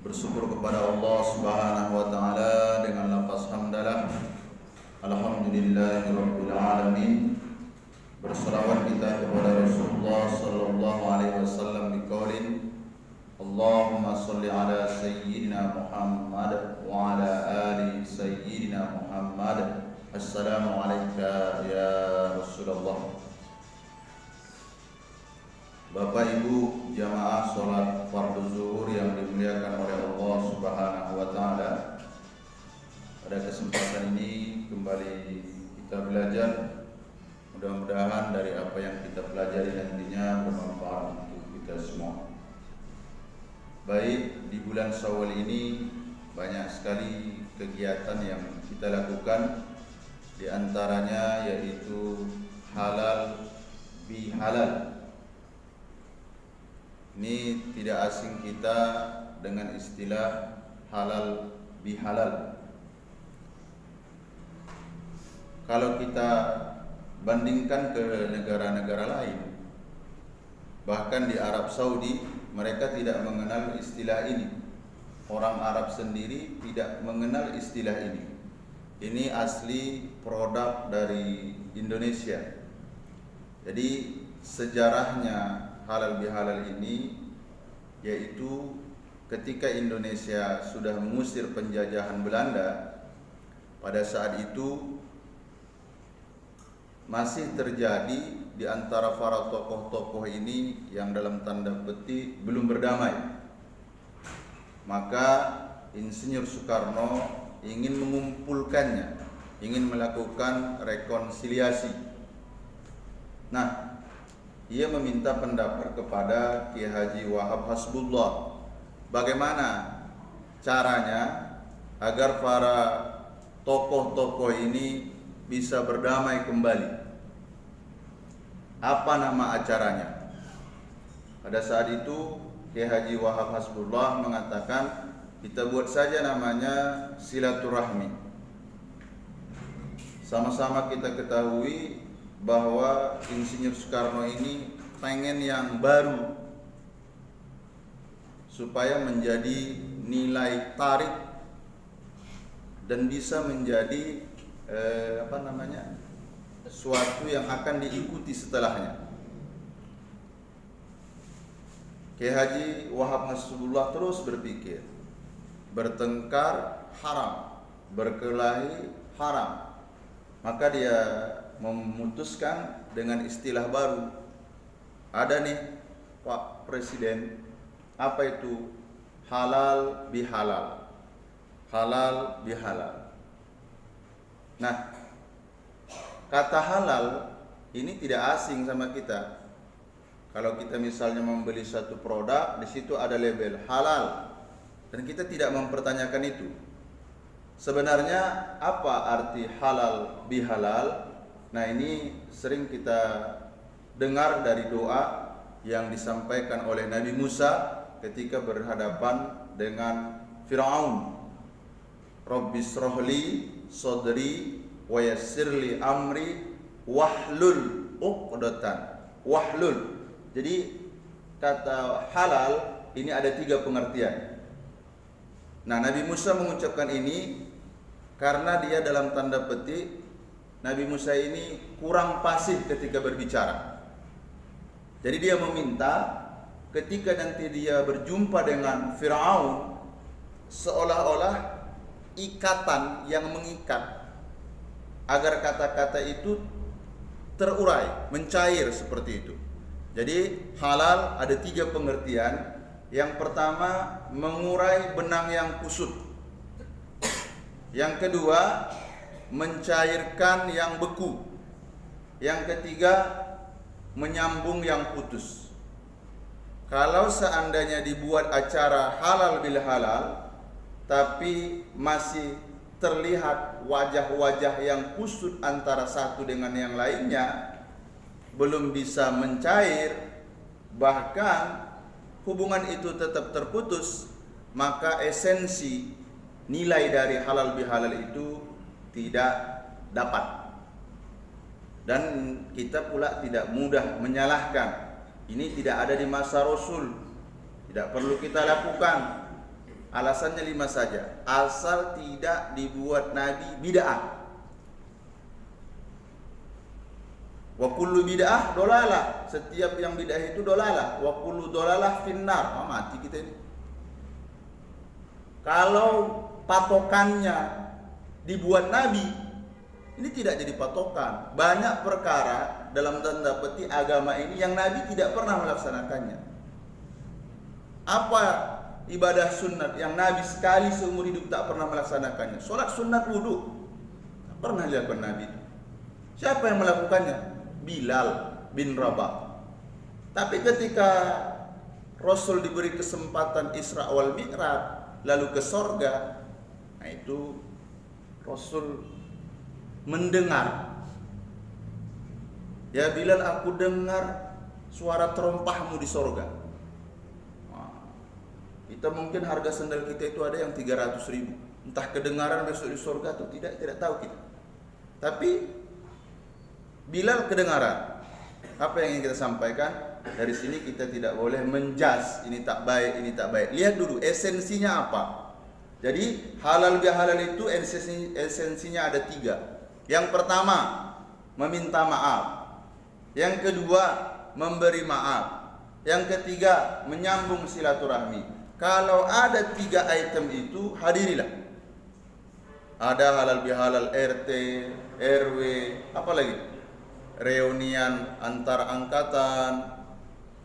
Bersyukur kepada Allah Subhanahu wa taala dengan lafaz hamdalah. Alhamdulillahirabbil alamin. Berselawat kita kepada Rasulullah sallallahu alaihi wasallam biqaulin Allahumma shalli ala sayyidina Muhammad wa ala ali sayyidina Muhammad. Assalamu alayka ya Rasulullah. Bapak Ibu jamaah sholat fardu zuhur yang dimuliakan oleh Allah Subhanahu wa taala. Pada kesempatan ini kembali kita belajar. Mudah-mudahan dari apa yang kita pelajari nantinya bermanfaat untuk kita semua. Baik, di bulan Syawal ini banyak sekali kegiatan yang kita lakukan. Di antaranya yaitu halal bihalal. Ini tidak asing kita dengan istilah halal bihalal. Kalau kita bandingkan ke negara-negara lain, bahkan di Arab Saudi, mereka tidak mengenal istilah ini. Orang Arab sendiri tidak mengenal istilah ini. Ini asli produk dari Indonesia. Jadi sejarahnya halal bihalal ini yaitu ketika Indonesia sudah mengusir penjajahan Belanda, pada saat itu masih terjadi di antara para tokoh-tokoh ini yang dalam tanda petik belum berdamai. Maka Insinyur Soekarno ingin mengumpulkannya, ingin melakukan rekonsiliasi. Nah, ia meminta pendapat kepada Kiai Haji Wahab Hasbullah, bagaimana caranya agar para tokoh-tokoh ini bisa berdamai kembali. Apa nama acaranya? Pada saat itu Kiai Haji Wahab Hasbullah mengatakan, kita buat saja namanya silaturahmi. Sama-sama kita ketahui bahwa Insinyur Soekarno ini pengen yang baru supaya menjadi nilai tarik dan bisa menjadi suatu yang akan diikuti setelahnya. Kiai Haji Wahab Hasbullah terus berpikir, bertengkar haram, berkelahi haram. Maka dia memutuskan dengan istilah baru. Ada nih Pak Presiden, apa itu halal bihalal. Halal bihalal. Nah, kata halal ini tidak asing sama kita. Kalau kita misalnya membeli satu produk, di situ ada label halal dan kita tidak mempertanyakan itu. Sebenarnya apa arti halal bihalal? Nah, ini sering kita dengar dari doa yang disampaikan oleh Nabi Musa ketika berhadapan dengan Firaun. Rabbis rohli sodri wa yassirli amri wahlul uqdatan. Wahlul. Jadi kata halal ini ada 3 pengertian. Nah, Nabi Musa mengucapkan ini karena dia dalam tanda petik Nabi Musa ini kurang fasih ketika berbicara. Jadi dia meminta ketika nanti dia berjumpa dengan Firaun, seolah-olah ikatan yang mengikat agar kata-kata itu terurai, mencair seperti itu. Jadi halal ada 3 pengertian. Yang pertama, mengurai benang yang kusut. Yang kedua, mencairkan yang beku. Yang ketiga, menyambung yang putus. Kalau seandainya dibuat acara halal bil halal, tapi masih terlihat wajah-wajah yang kusut antara satu dengan yang lainnya, belum bisa mencair, bahkan hubungan itu tetap terputus, maka esensi nilai dari halal bihalal itu tidak dapat. Dan kita pula tidak mudah menyalahkan. Ini tidak ada di masa Rasul, tidak perlu kita lakukan. Alasannya 5 saja. Asal tidak dibuat Nabi bid'ah. Wa kullu bid'ah dolalah. Setiap yang bid'ah itu dolalah. Wa kullu dolalah finnar. Mati kita ini. Kalau patokannya dibuat Nabi, ini tidak jadi patokan. Banyak perkara dalam tanda petik agama ini yang Nabi tidak pernah melaksanakannya. Apa ibadah sunat yang Nabi sekali seumur hidup tak pernah melaksanakannya? Sholat sunat wudu, tak pernah dilakukan Nabi. Siapa yang melakukannya? Bilal bin Rabah. Tapi ketika Rasul diberi kesempatan Isra wal Mi'raj, lalu ke sorga, nah itu Rasul mendengar, ya Bilal, aku dengar suara terompahmu di sorga. Nah, kita mungkin harga sendal kita itu ada yang 300.000. Entah kedengaran besok di sorga atau tidak tahu kita. Tapi Bilal kedengaran. Apa yang ingin kita sampaikan? Dari sini kita tidak boleh menjudge ini tak baik, ini tak baik. Lihat dulu esensinya apa. Jadi halal bihalal itu esensinya ada 3. Yang pertama, meminta maaf. Yang kedua, memberi maaf. Yang ketiga, menyambung silaturahmi. Kalau ada 3 item itu, hadirilah. Ada halal bihalal RT, RW, apa lagi? Reunian antar angkatan.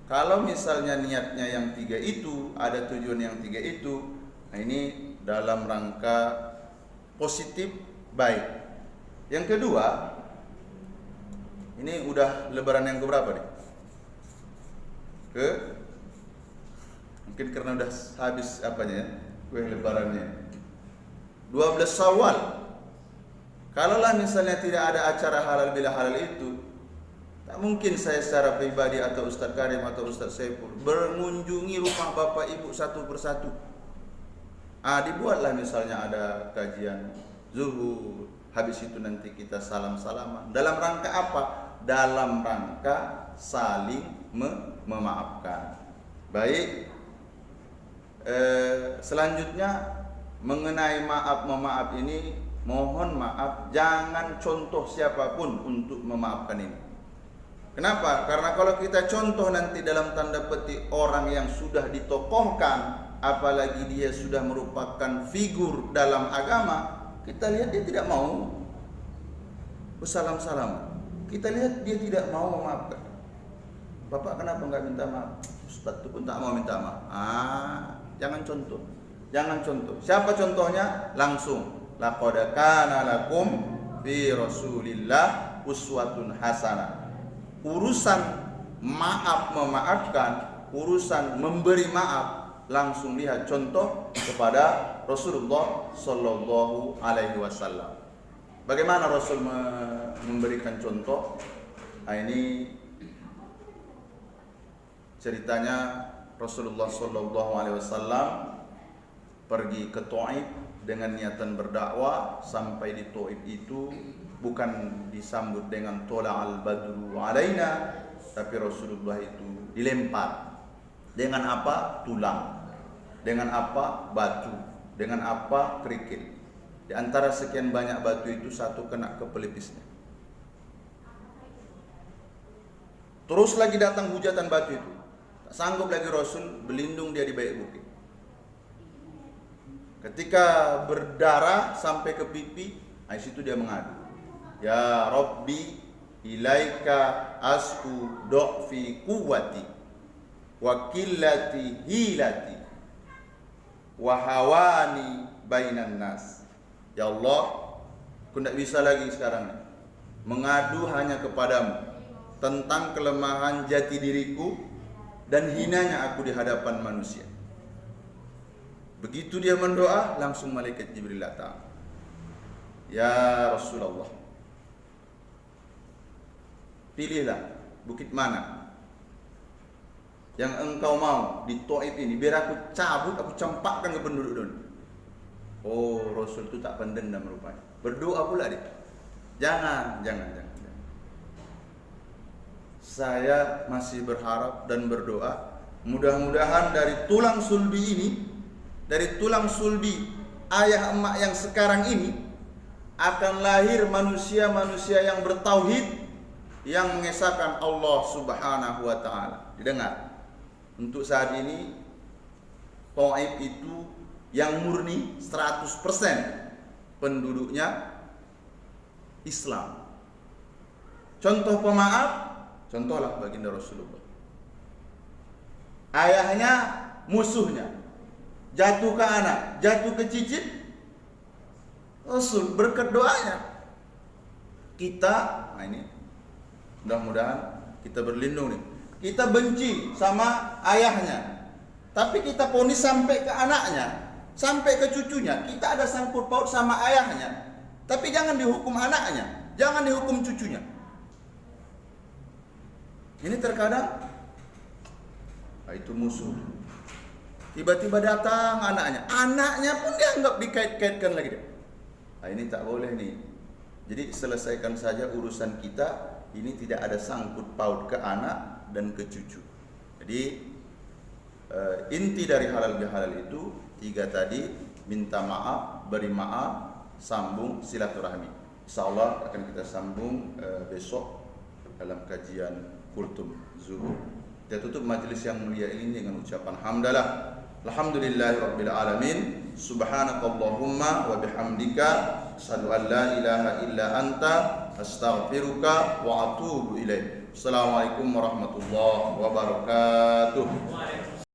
Kalau misalnya niatnya yang 3 itu, ada tujuan yang 3 itu, nah ini dalam rangka positif baik. Yang kedua, ini udah lebaran yang keberapa nih? Mungkin karena udah habis apanya ya, kue lebarannya. 12 Syawal. Kalaulah misalnya tidak ada acara halal bila halal itu, tak mungkin saya secara pribadi atau Ustaz Karim atau Ustaz Saiful mengunjungi rumah bapak ibu satu persatu. Dibuatlah misalnya ada kajian zuhur, habis itu nanti kita salam-salaman. Dalam rangka apa? Dalam rangka saling memaafkan. Baik. Selanjutnya mengenai maaf ini, mohon maaf, jangan contoh siapapun untuk memaafkan ini. Kenapa? Karena kalau kita contoh nanti dalam tanda petik orang yang sudah ditokohkan, apalagi dia sudah merupakan figur dalam agama, kita lihat dia tidak mau bersalam-salam. Kita lihat dia tidak mau memaafkan. Bapak kenapa enggak minta maaf? Ustaz itu pun tak mau minta maaf. Jangan contoh. Jangan contoh. Siapa contohnya? Langsung. Laqad kana lakum fi Rasulillah uswatun hasanah. Urusan maaf memaafkan, urusan memberi maaf, langsung lihat contoh kepada Rasulullah sallallahu alaihi wasallam. Bagaimana Rasul memberikan contoh? Ini ceritanya Rasulullah sallallahu alaihi wasallam pergi ke Taif dengan niatan berdakwah. Sampai di Taif itu bukan disambut dengan tola'al badru alaina, tapi Rasulullah itu dilempar. Dengan apa? Tulang. Dengan apa? Batu. Dengan apa? Kerikil. Di antara sekian banyak batu itu satu kena ke pelipisnya. Terus lagi datang hujatan batu itu. Tak sanggup lagi Rasul, berlindung dia di bait bukit. Ketika berdarah sampai ke pipi, di situ dia mengadu. Ya Rabbi, ilaika asku do'fi kuwati wa qillati hilati wa hawani bainan nas. Ya Allah, aku tidak bisa lagi sekarang mengadu hanya kepadamu tentang kelemahan jati diriku dan hinanya aku di hadapan manusia. Begitu dia mendoa, langsung malaikat Jibril datang. Ya Rasulullah, pilihlah bukit mana yang engkau mau di Taif ini, biar aku cabut, aku campakkan ke penduduk dunia. Oh, Rasul itu tak pendendam rupanya. Berdoa pula dia. Jangan. Saya masih berharap dan berdoa, mudah-mudahan dari tulang sulbi ini, dari tulang sulbi ayah emak yang sekarang ini akan lahir manusia-manusia yang bertauhid, yang mengesahkan Allah Subhanahu wa taala. Didengar. Untuk saat ini Taif itu yang murni 100% penduduknya Islam. Contoh pemaaf, contohlah baginda Rasulullah. Ayahnya musuhnya, jatuh ke anak, jatuh ke cicit, Rasul berkat doanya kita, nah ini mudah-mudahan kita berlindung nih. Kita benci sama ayahnya, tapi kita ponis sampai ke anaknya, sampai ke cucunya. Kita ada sangkut paut sama ayahnya, tapi jangan dihukum anaknya, jangan dihukum cucunya. Ini terkadang itu musuh. Tiba-tiba datang anaknya pun dianggap dikait-kaitkan lagi. Nah, ini tak boleh nih. Jadi selesaikan saja urusan kita. Ini tidak ada sangkut paut ke anak dan ke cucu. Jadi inti dari halal bihalal itu 3 tadi: minta maaf, beri maaf, sambung silaturahmi. Insyaallah akan kita sambung besok dalam kajian kultum zuhur. Kita tutup majelis yang mulia ini dengan ucapan hamdalah. Alhamdulillahirabbil alamin. Subhanakallahumma wa bihamdika asyhadu an la ilaha illa anta astaghfiruka wa atubu ilaik. Assalamualaikum warahmatullahi wabarakatuh.